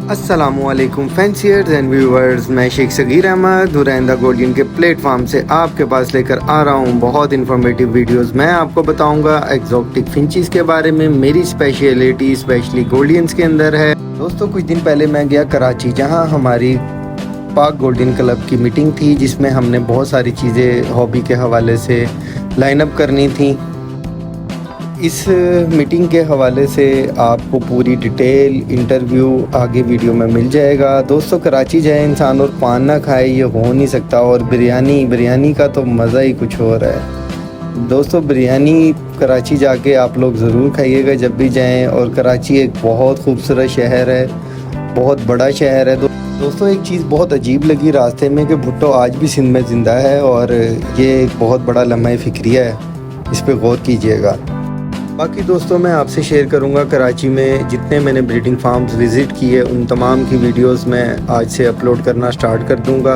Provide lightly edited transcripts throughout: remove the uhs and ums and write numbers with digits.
अस्सलामुअलैकुम fanciers and viewers, मैं Sheikh Sagir Ahmad हुरैंदा Gouldian के प्लेटफॉर्म से आपके पास लेकर आ रहा हूँ बहुत इन्फॉर्मेटिव वीडियोस। मैं आपको बताऊंगा एक्जॉटिक फिंचीज़ के बारे में। मेरी स्पेशलिटी स्पेशली गोल्डियंस के अंदर है। दोस्तों, कुछ दिन पहले मैं गया कराची, जहाँ हमारी पाक गोल्डन क्लब की मीटिंग थी, जिसमें हमने बहुत सारी चीज़ें हॉबी के हवाले से लाइन अप करनी थी। इस मीटिंग के हवाले से आपको पूरी डिटेल इंटरव्यू आगे वीडियो में मिल जाएगा। दोस्तों, कराची जाए इंसान और पान ना खाए, ये हो नहीं सकता। और बिरयानी का तो मज़ा ही कुछ और है। दोस्तों, बिरयानी कराची जाके आप लोग ज़रूर खाइएगा जब भी जाएं। और कराची एक बहुत खूबसूरत शहर है, बहुत बड़ा शहर है। दोस्तों, एक चीज़ बहुत अजीब लगी रास्ते में कि भुट्टो आज भी सिंध में ज़िंदा है, और ये एक बहुत बड़ा लम्हा फ़िक्रिया है, इस पर गौर कीजिएगा। बाकी दोस्तों, मैं आपसे शेयर करूंगा कराची में जितने मैंने ब्रीडिंग फार्म्स विज़िट किए, उन तमाम की वीडियोस मैं आज से अपलोड करना स्टार्ट कर दूंगा।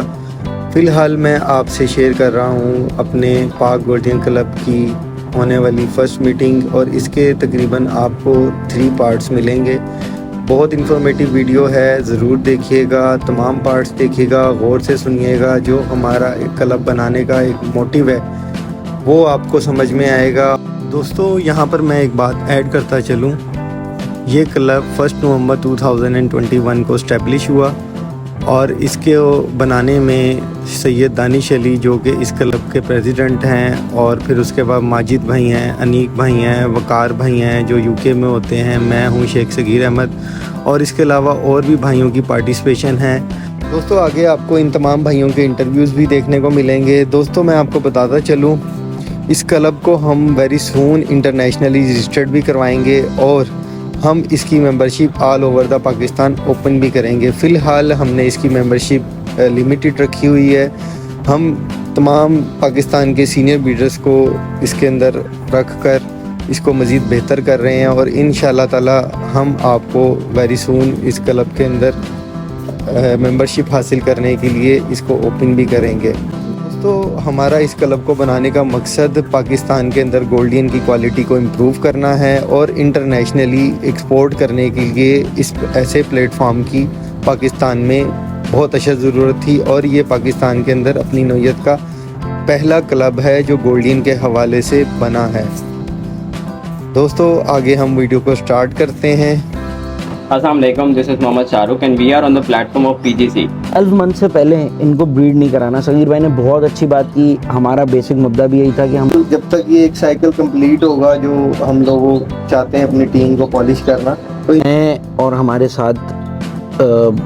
फ़िलहाल मैं आपसे शेयर कर रहा हूं अपने पाक गोल्डन क्लब की होने वाली फ़र्स्ट मीटिंग, और इसके तकरीबन आपको 3 पार्ट्स मिलेंगे। बहुत इन्फॉर्मेटिव वीडियो है, ज़रूर देखिएगा, तमाम पार्ट्स देखिएगा, गौर से सुनिएगा। जो हमारा एक क्लब बनाने का एक मोटिव है वो आपको समझ में आएगा। दोस्तों, यहाँ पर मैं एक बात ऐड करता चलूँ, ये क्लब 1 नवंबर 2021 को इस्टेब्लिश हुआ, और इसके बनाने में सैयद दानिश अली, जो कि इस क्लब के प्रेसिडेंट हैं, और फिर उसके बाद माजिद भाई हैं, अनीक भाई हैं, वकार भाई हैं जो यूके में होते हैं, मैं हूँ शेख सगीर अहमद, और इसके अलावा और भी भाइयों की पार्टिसिपेशन है। दोस्तों, आगे आपको इन तमाम भाइयों के इंटरव्यूज़ भी देखने को मिलेंगे। दोस्तों, मैं आपको बताता चलूँ, इस क्लब को हम वेरी सून इंटरनेशनली रजिस्टर्ड भी करवाएंगे, और हम इसकी membership all over the Pakistan open भी करेंगे। फ़िलहाल हमने इसकी मेंबरशिप लिमिटेड रखी हुई है। हम तमाम पाकिस्तान के सीनियर ब्रीडर्स को इसके अंदर रख कर इसको मज़ीद बेहतर कर रहे हैं, और इंशाअल्लाह ताला हम आपको वेरी सून इस क्लब के अंदर मेंबरशिप हासिल करने के लिए इसको ओपन भी करेंगे। तो हमारा इस क्लब को बनाने का मकसद पाकिस्तान के अंदर गोल्डियन की क्वालिटी को इम्प्रूव करना है, और इंटरनेशनली एक्सपोर्ट करने के लिए इस ऐसे प्लेटफॉर्म की पाकिस्तान में बहुत अशद ज़रूरत थी। और ये पाकिस्तान के अंदर अपनी नौयत का पहला क्लब है जो गोल्डियन के हवाले से बना है। दोस्तों, आगे हम वीडियो को स्टार्ट करते हैं। अस्सलाम वालेकुम, this is Mohammad Shahrukh and we are on the platform of PGC. 12 month से पहले इनको ब्रीड नहीं कराना। सगीर भाई ने बहुत अच्छी बात की। हमारा बेसिक मुद्दा भी यही था कि हम जब तक ये एक साइकिल कंप्लीट होगा जो हम लोग चाहते हैं अपनी टीम को पॉलिश करना, तो हैं, और हमारे साथ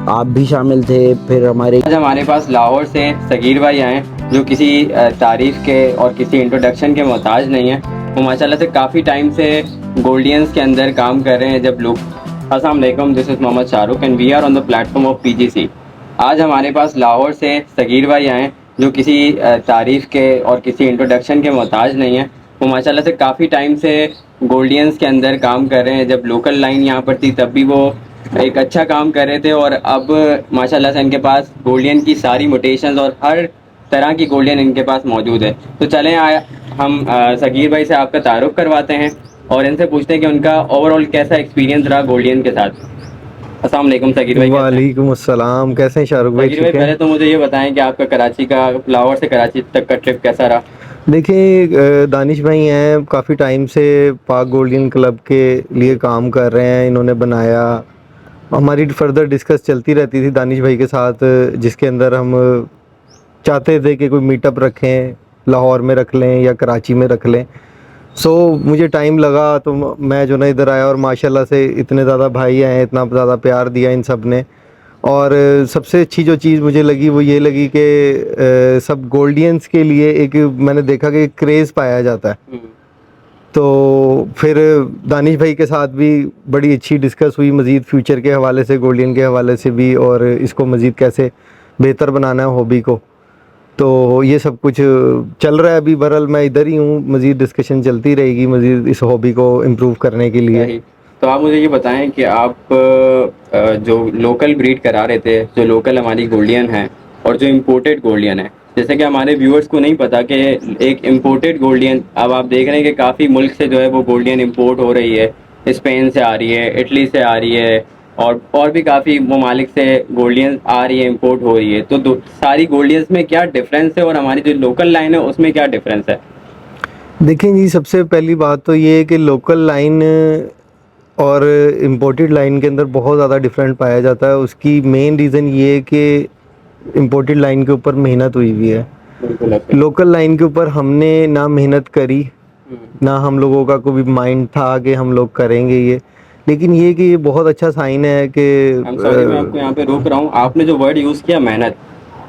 आप भी शामिल थे। फिर आज हमारे पास लाहौर से सगीर भाई आए जो किसी तारीफ के और किसी इंट्रोडक्शन के मोहताज नहीं है। वो माशाल्लाह से काफ़ी टाइम से गोल्डियंस के अंदर काम कर रहे हैं। जब लोग अस्सलाम वालेकुम, this is Mohammad Shahrukh and we are on the platform of PGC. आज हमारे पास लाहौर से सगीर भाई आए जो किसी तारीफ के और किसी इंट्रोडक्शन के मोहताज नहीं है। वो माशाल्लाह से काफ़ी टाइम से गोल्डियंस के अंदर काम कर रहे हैं। जब लोकल लाइन यहाँ पर थी तब भी वो एक अच्छा काम कर रहे थे, और अब माशाल्लाह से इनके पास गोल्डियन की सारी म्यूटेशंस और हर तरह की गोल्डियन इनके पास मौजूद है। तो चलें हम सगीर भाई से आपका तारुफ करवाते हैं और इनसे पूछते हैं कि उनका ओवरऑल कैसा एक्सपीरियंस रहा गोल्डियन के साथ। अस्सलाम वालेकुम सगीर भाई। वालेकुम अस्सलाम, कैसे हैं शाहरुख भाई? सगीर भाई, पहले तो मुझे ये बताएं कि आपका कराची का, लाहौर से कराची तक का ट्रिप कैसा रहा? देखिए, दानिश भाई हैं, काफ़ी टाइम से पाक गोल्डन क्लब के लिए काम कर रहे हैं। इन्होंने बनाया, हमारी फर्दर डिस्कस चलती रहती थी दानिश भाई के साथ, जिसके अंदर हम चाहते थे कि कोई मीटअप रखें, लाहौर में रख लें या कराची में रख लें। मुझे टाइम लगा तो मैं जो ना इधर आया, और माशाल्लाह से इतने ज़्यादा भाई आए, इतना ज़्यादा प्यार दिया इन सब ने। और सबसे अच्छी जो चीज़ मुझे लगी वो ये लगी कि सब गोल्डियंस के लिए एक मैंने देखा कि क्रेज़ पाया जाता है। तो फिर दानिश भाई के साथ भी बड़ी अच्छी डिस्कस हुई मज़ीद फ्यूचर के हवाले से, गोल्डियन के हवाले से भी, और इसको मज़ीद कैसे बेहतर बनाना है हॉबी को। तो ये सब कुछ चल रहा है अभी। बहरहाल मैं इधर ही हूँ, मज़ीद डिस्कशन चलती रहेगी मज़ीद इस हॉबी को इम्प्रूव करने के लिए। तो आप मुझे ये बताएं कि आप जो लोकल ब्रीड करा रहे थे, जो लोकल हमारी गोल्डियन है और जो इम्पोर्टेड गोल्डियन है, जैसे कि हमारे व्यूअर्स को नहीं पता कि एक इम्पोर्टेड गोल्डियन, अब आप देख रहे हैं कि काफ़ी मुल्क से जो है वो गोल्डियन इम्पोर्ट हो रही है। स्पेन से आ रही है, इटली से आ रही है, और भी काफ़ी ममालिक से गोल्डियंस आ रही है, इंपोर्ट हो रही है। तो सारी गोल्डियंस में क्या डिफरेंस है और हमारी जो लोकल लाइन है उसमें क्या डिफरेंस है? देखिए जी, सबसे पहली बात तो ये है कि लोकल लाइन और इम्पोर्टेड लाइन के अंदर बहुत ज़्यादा डिफरेंट पाया जाता है। उसकी मेन रीज़न ये है कि इम्पोर्टेड लाइन के ऊपर मेहनत हुई हुई है। बिल्कुल आपके। लोकल लाइन के ऊपर हमने ना मेहनत करी, ना हम लोगों का कोई माइंड था कि हम लोग करेंगे ये। लेकिन ये कि ये बहुत अच्छा साइन है कि सॉरी, मैं आपको यहाँ पे रोक रहा हूँ। आपने जो वर्ड यूज़ किया मेहनत,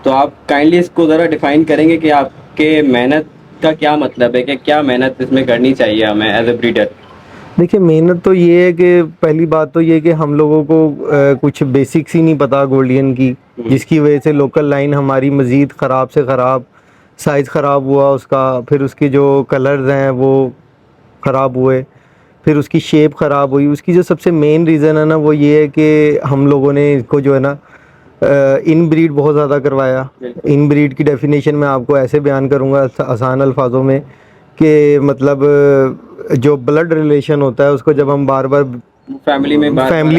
तो आप काइंडली इसको ज़रा डिफाइन करेंगे कि आपके मेहनत का क्या मतलब है, कि क्या मेहनत इसमें करनी चाहिए हमें एज ए ब्रीडर? देखिए, मेहनत तो ये है कि पहली बात तो ये है कि हम लोगों को कुछ बेसिक्स ही नहीं पता गोल्डियन की, जिसकी वजह से लोकल लाइन हमारी मज़ीद ख़राब से ख़राब, साइज़ ख़राब हुआ उसका, फिर उसके जो कलर्स हैं वो ख़राब हुए, फिर उसकी शेप ख़राब हुई। उसकी जो सबसे मेन रीज़न है ना वो ये है कि हम लोगों ने इसको जो है ना इन ब्रीड बहुत ज़्यादा करवाया। इन ब्रीड की डेफिनेशन मैं आपको ऐसे बयान करूँगा आसान अल्फाजों में कि मतलब जो ब्लड रिलेशन होता है उसको जब हम बार बार फैमिली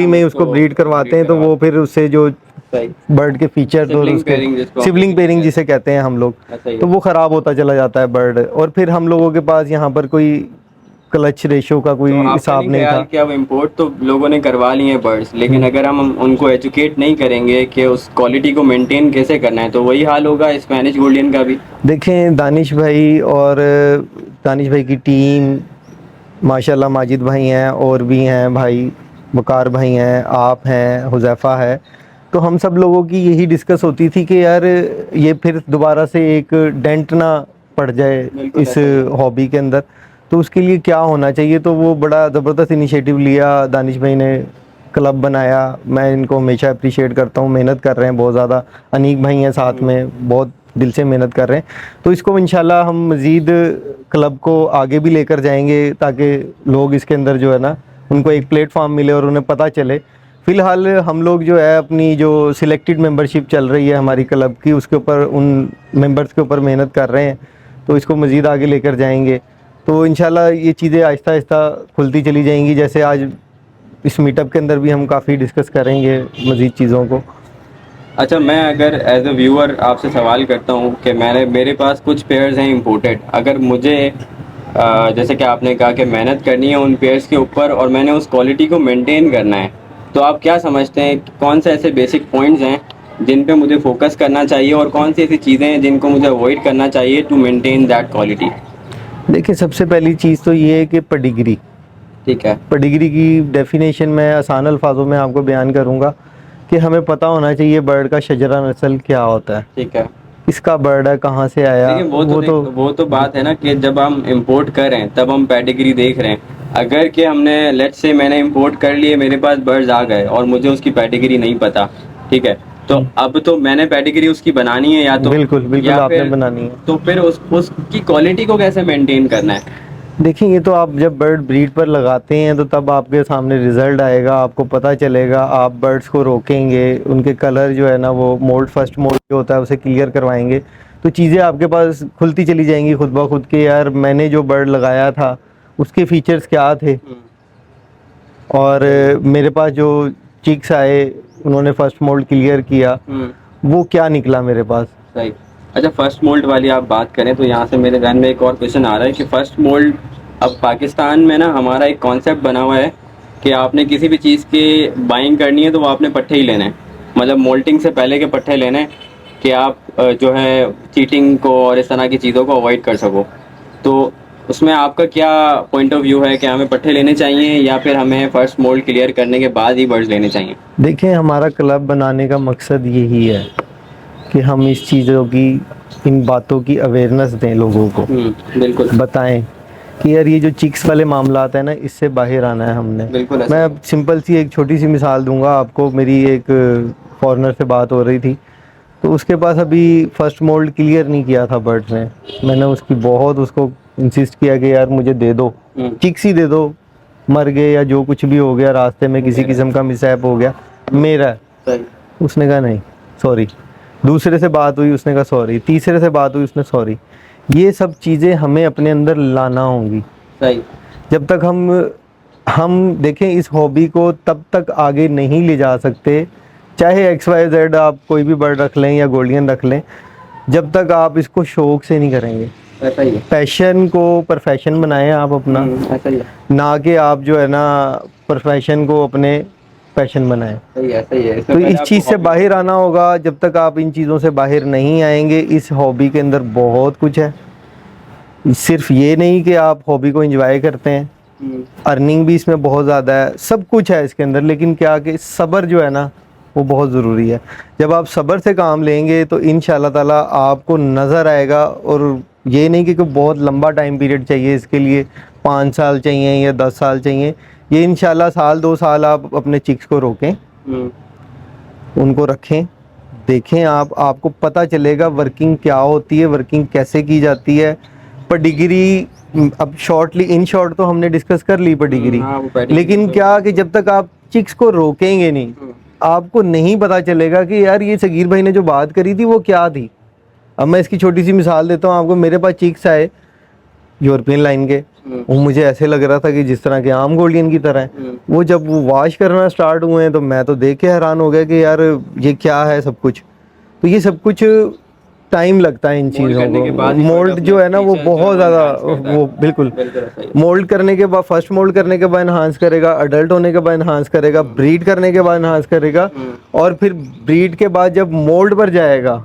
में उसको ब्रीड करवाते हैं तो वो फिर उससे जो बर्ड के फीचर्स और उसके सिबलिंग पेयरिंग जिसे कहते हैं हम लोग, तो वो ख़राब होता चला जाता है बर्ड। और फिर हम लोगों के पास यहाँ पर कोई क्लच रेशो का कोई हिसाब नहीं था कि अब इंपोर्ट तो लोगों ने करवा लिए हैं बर्ड्स, लेकिन अगर हम उनको एजुकेट नहीं करेंगे कि उस क्वालिटी को मेंटेन कैसे करना है, तो वही हाल होगा स्पेनिश गोल्डियन का भी। देखें, दानिश भाई की टीम माशाल्लाह, माजिद भाई हैं और भी हैं भाई, वकार भाई हैं, आप हैं, हुज़ैफ़ा है। तो हम सब लोगों की यही डिस्कस होती थी कि यार ये फिर दोबारा से एक डेंट ना पड़ जाए इस हॉबी के अंदर, तो उसके लिए क्या होना चाहिए। तो वो बड़ा ज़बरदस्त इनिशिएटिव लिया, दानिश भाई ने क्लब बनाया। मैं इनको हमेशा अप्रिशिएट करता हूँ, मेहनत कर रहे हैं बहुत ज़्यादा। अनीक भाई हैं साथ में, बहुत दिल से मेहनत कर रहे हैं। तो इसको इंशाल्लाह हम मज़ीद क्लब को आगे भी लेकर जाएंगे ताकि लोग इसके अंदर जो है ना उनको एक प्लेटफॉर्म मिले और उन्हें पता चले। फ़िलहाल हम लोग जो है अपनी जो सिलेक्टेड मेंबरशिप चल रही है हमारी क्लब की, उसके ऊपर उन मेंबर्स के ऊपर मेहनत कर रहे हैं, तो इसको मज़ीद आगे लेकर जाएंगे। तो इंशाल्लाह ये चीज़ें आहिस्ता आहिस्ता खुलती चली जाएंगी। जैसे आज इस मीटअप के अंदर भी हम काफ़ी डिस्कस करेंगे मज़ीद चीज़ों को। अच्छा, मैं अगर एज अ व्यूअर आपसे सवाल करता हूँ कि मेरे पास कुछ पेयर्स हैं इंपोर्टेड, अगर मुझे जैसे कि आपने कहा कि मेहनत करनी है उन पेयर्स के ऊपर और मैंने उस क्वालिटी को मेंटेन करना है, तो आप क्या समझते हैं कौन से ऐसे बेसिक पॉइंट्स हैं जिन पे मुझे फोकस करना चाहिए और कौन सी ऐसी चीज़ें हैं जिनको मुझे अवॉइड करना चाहिए टू मेंटेन दैट क्वालिटी? देखिए, सबसे पहली चीज़ तो ये है कि पेडिग्री। ठीक है। पेडिग्री की डेफिनेशन मैं आसान अल्फाजों में आपको बयान करूँगा कि हमें पता होना चाहिए बर्ड का शजरा नस्ल क्या होता है, ठीक है। किसका बर्ड है, कहाँ से आया। देखिए, वो तो बात है ना कि जब हम इंपोर्ट कर रहे हैं तब हम पेडिग्री देख रहे हैं। अगर कि हमने लेट्स से मैंने इंपोर्ट कर लिए, मेरे पास बर्ड्स आ गए और मुझे उसकी पेडिग्री नहीं पता, ठीक है, तो अब तो मैंने पेडिग्री उसकी बनानी है, या तो बिल्कुल या आपने फिर बनानी है। तो फिर उसकी क्वालिटी को कैसे मेंटेन करना है? देखिए, ये तो आप जब बर्ड ब्रीड पर लगाते हैं तो तब आपके सामने रिज़ल्ट आएगा, आपको पता चलेगा। आप बर्ड्स को रोकेंगे, उनके कलर जो है ना वो मोल्ड, फर्स्ट मोल्ड जो होता है उसे क्लियर करवाएंगे, तो चीज़ें आपके पास खुलती चली जाएंगी खुद ब खुद के। यार मैंने जो बर्ड लगाया था उसके फीचर्स क्या थे, और मेरे पास जो चिक्स आए उन्होंने फर्स्ट मोल्ड क्लियर किया, वो क्या निकला मेरे पास। सही। अच्छा, फर्स्ट मोल्ड वाली आप बात करें तो यहाँ से मेरे ध्यान में एक और क्वेश्चन आ रहा है कि फर्स्ट मोल्ड, अब पाकिस्तान में ना हमारा एक कॉन्सेप्ट बना हुआ है कि आपने किसी भी चीज़ की बाइंग करनी है तो वो आपने पट्टे ही लेने हैं, मतलब मोल्टिंग से पहले के पट्टे लेने हैं कि आप जो है चीटिंग को और इस तरह की चीज़ों को अवॉइड कर सको। तो उसमें आपका क्या पॉइंट ऑफ व्यू है कि हमें पट्टे लेने चाहिए या फिर हमें फर्स्ट मोल्ड क्लियर करने के बाद ही बर्ड्स लेने चाहिए? देखें, हमारा क्लब बनाने का मकसद यही है कि हम इस चीज़ों की, इन बातों की अवेयरनेस दें लोगों को, बिल्कुल बताएं कि यार ये जो चिक्स वाले मामलात है ना, इससे बाहर आना है हमने। बिल्कुल। मैं अब सिंपल सी एक छोटी सी मिसाल दूंगा आपको। मेरी एक फॉरेनर से बात हो रही थी, तो उसके पास अभी फर्स्ट मोल्ड क्लियर नहीं किया था बर्ड्स ने। मैंने उसको इंसिस्ट किया कि यार मुझे दे दो, चिक्स ही दे दो, मर गए या जो कुछ भी हो गया, रास्ते में किसी किस्म का मिसहैप हो गया, मेरा है। उसने कहा नहीं सॉरी। दूसरे से बात हुई, उसने कहा सॉरी। तीसरे से बात हुई, उसने सॉरी। ये सब चीज़ें हमें अपने अंदर लाना होंगी। सही। जब तक हम हम देखें इस हॉबी को तब तक आगे नहीं ले जा सकते, चाहे XYZ आप कोई भी बर्ड रख लें या गोल्डियन रख लें, जब तक आप इसको शौक से नहीं करेंगे। ऐसा ही है। पैशन को प्रोफेशन बनाएं आप अपना, ऐसा ही है। ना कि आप जो है ना प्रोफेशन को अपने पैशन बनाएं। सही है, सही है। तो इस चीज़ से बाहर आना होगा। जब तक आप इन चीज़ों से बाहर नहीं आएंगे, इस हॉबी के अंदर बहुत कुछ है। सिर्फ ये नहीं कि आप हॉबी को एंजॉय करते हैं, अर्निंग भी इसमें बहुत ज़्यादा है, सब कुछ है इसके अंदर, लेकिन क्या कि सब्र जो है ना वो बहुत ज़रूरी है। जब आप सब्र से काम लेंगे तो इंशाल्लाह ताला आपको नज़र आएगा। और ये नहीं कि बहुत लंबा टाइम पीरियड चाहिए इसके लिए, 5 साल चाहिए या 10 साल चाहिए। ये इंशाल्लाह साल 2 साल आप अपने चिक्स को रोकें, उनको रखें, देखें, आपको पता चलेगा वर्किंग क्या होती है, वर्किंग कैसे की जाती है। पर डिग्री अब इन शॉर्ट तो हमने डिस्कस कर ली पर डिग्री, लेकिन क्या कि जब तक आप चिक्स को रोकेंगे नहीं, आपको नहीं पता चलेगा कि यार ये सगीर भाई ने जो बात करी थी वो क्या थी। अब मैं इसकी छोटी सी मिसाल देता हूँ आपको। मेरे पास चिक्स आए यूरोपियन लाइन के, वो मुझे ऐसे लग रहा था कि जिस तरह के आम गोल्डियन की तरह है। वो जब वो वॉश करना स्टार्ट हुए हैं तो मैं तो देख के हैरान हो गया कि यार ये क्या है सब कुछ। तो ये सब कुछ टाइम लगता है इन चीज़ों को। मोल्ड जो है ना वो बहुत ज़्यादा, वो बिल्कुल मोल्ड करने के बाद, फर्स्ट मोल्ड करने के बाद इन्हांस करेगा, अडल्ट होने के बाद इन्हांस करेगा, ब्रीड करने के बाद इन्हांस करेगा, और फिर ब्रीड के बाद जब मोल्ड पर जाएगा,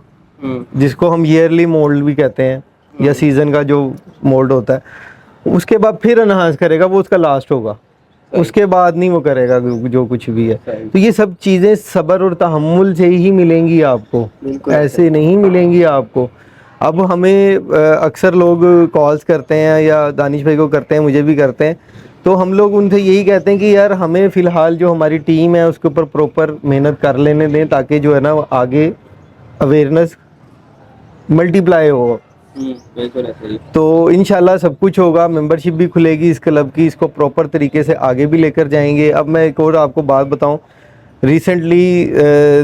जिसको हम ईयरली मोल्ड भी कहते हैं या सीजन का जो मोल्ड होता है, उसके बाद फिर एनहांस करेगा, वो उसका लास्ट होगा। उसके बाद नहीं वो करेगा जो कुछ भी है। तो ये सब चीज़ें सब्र और तहम्मुल से ही मिलेंगी आपको, ऐसे नहीं मिलेंगी आपको। अब हमें अक्सर लोग कॉल्स करते हैं या दानिश भाई को करते हैं, मुझे भी करते हैं, तो हम लोग उनसे यही कहते हैं कि यार हमें फ़िलहाल जो हमारी टीम है उसके ऊपर प्रॉपर मेहनत कर लेने दें, ताकि जो है ना आगे अवेयरनेस मल्टीप्लाई हो। तो इंशाल्लाह सब कुछ होगा। मेंबरशिप भी खुलेगी इस क्लब की, इसको प्रॉपर तरीके से आगे भी लेकर जाएंगे। अब मैं एक और आपको बात बताऊं, रिसेंटली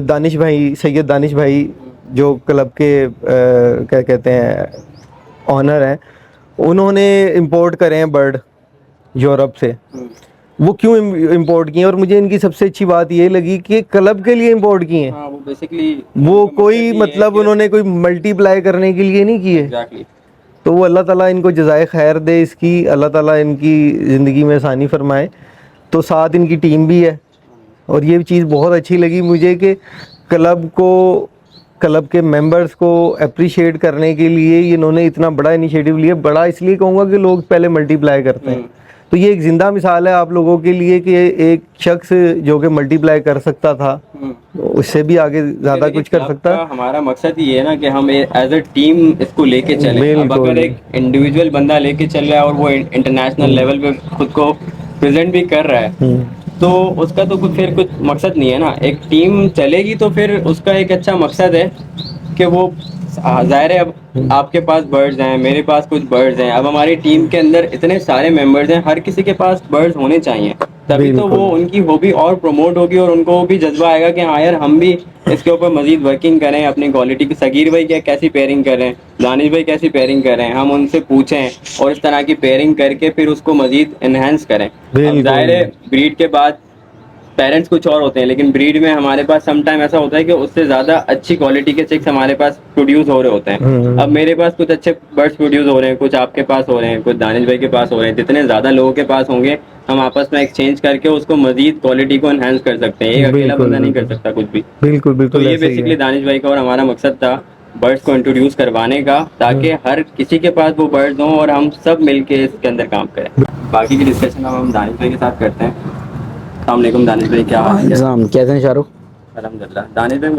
दानिश भाई, सैयद दानिश भाई जो क्लब के क्या कहते हैं ऑनर हैं, उन्होंने इंपोर्ट करे हैं बर्ड यूरोप से। वो क्यों इंपोर्ट किए, और मुझे इनकी सबसे अच्छी बात ये लगी कि क्लब के लिए इंपोर्ट किए हैं। वो बेसिकली वो कोई मतलब उन्होंने कोई मल्टीप्लाई करने के लिए नहीं किए। तो वो अल्लाह ताला इनको जज़ाए खैर दे इसकी, अल्लाह ताला इनकी ज़िंदगी में आसानी फरमाए। तो साथ इनकी टीम भी है, और ये चीज़ बहुत अच्छी लगी मुझे कि क्लब के मेंबर्स को अप्रिशिएट करने के लिए इन्होंने इतना बड़ा इनिशिएटिव लिया। बड़ा इसलिए कहूँगा कि लोग पहले मल्टीप्लाई करते हैं, तो ये एक जिंदा मिसाल है आप लोगों के लिए कि एक शख्स जो कि मल्टीप्लाई कर सकता था, उससे भी आगे ज़्यादा कुछ कर सकता है। हमारा मकसद ये है ना कि हम एज अ टीम इसको लेके चले। अब अगर एक इंडिविजुअल बंदा लेके चल रहा है और वो इंटरनेशनल लेवल पे खुद को प्रेजेंट भी कर रहा है, तो उसका तो फिर कुछ मकसद नहीं है ना। एक टीम चलेगी तो फिर उसका एक अच्छा मकसद है कि वो जाहिर है। अब आपके पास बर्ड्स हैं, मेरे पास कुछ बर्ड्स हैं, अब हमारी टीम के अंदर इतने सारे मेंबर्स हैं, हर किसी के पास बर्ड्स होने चाहिए, तभी तो वो उनकी हॉबी और प्रमोट होगी और उनको भी जज्बा आएगा कि हाँ यार हम भी इसके ऊपर मजीद वर्किंग करें, अपनी क्वालिटी की। सगीर भाई क्या कैसी पेयरिंग कर रहे हैं, दानिश भाई कैसी पेयरिंग कर रहे हैं, हम उनसे पूछें और इस तरह की पेयरिंग करके फिर उसको मजीद एनहेंस करें। जाहिर है ब्रीड के बाद पेरेंट्स कुछ और होते हैं, लेकिन ब्रीड में हमारे पास सम टाइम ऐसा होता है कि उससे ज़्यादा अच्छी क्वालिटी के चिक्स हमारे पास प्रोड्यूस हो रहे होते हैं। अब मेरे पास कुछ अच्छे बर्ड्स प्रोड्यूस हो रहे हैं, कुछ आपके पास हो रहे हैं, कुछ दानिश भाई के पास हो रहे हैं। जितने ज़्यादा लोगों के पास होंगे, हम आपस में एक्सचेंज करके उसको मजीद क्वालिटी को एनहेंस कर सकते हैं। एक अकेला बंदा नहीं कर सकता कुछ भी। बिल्कुल बिल्कुल। तो ये बेसिकली दानिश भाई का और हमारा मकसद था बर्ड्स को इंट्रोड्यूस करवाने का, ताकि हर किसी के पास वो बर्ड्स हों और हम सब मिलके इसके अंदर काम करें। बाकी की डिस्कशन हम दानिश भाई के साथ करते हैं। अस्सलाम वालेकुम दानिश भाई, क्या हाल है? कैसे हैं शाहरुख? अल्हम्दुलिल्लाह। दानिश भाई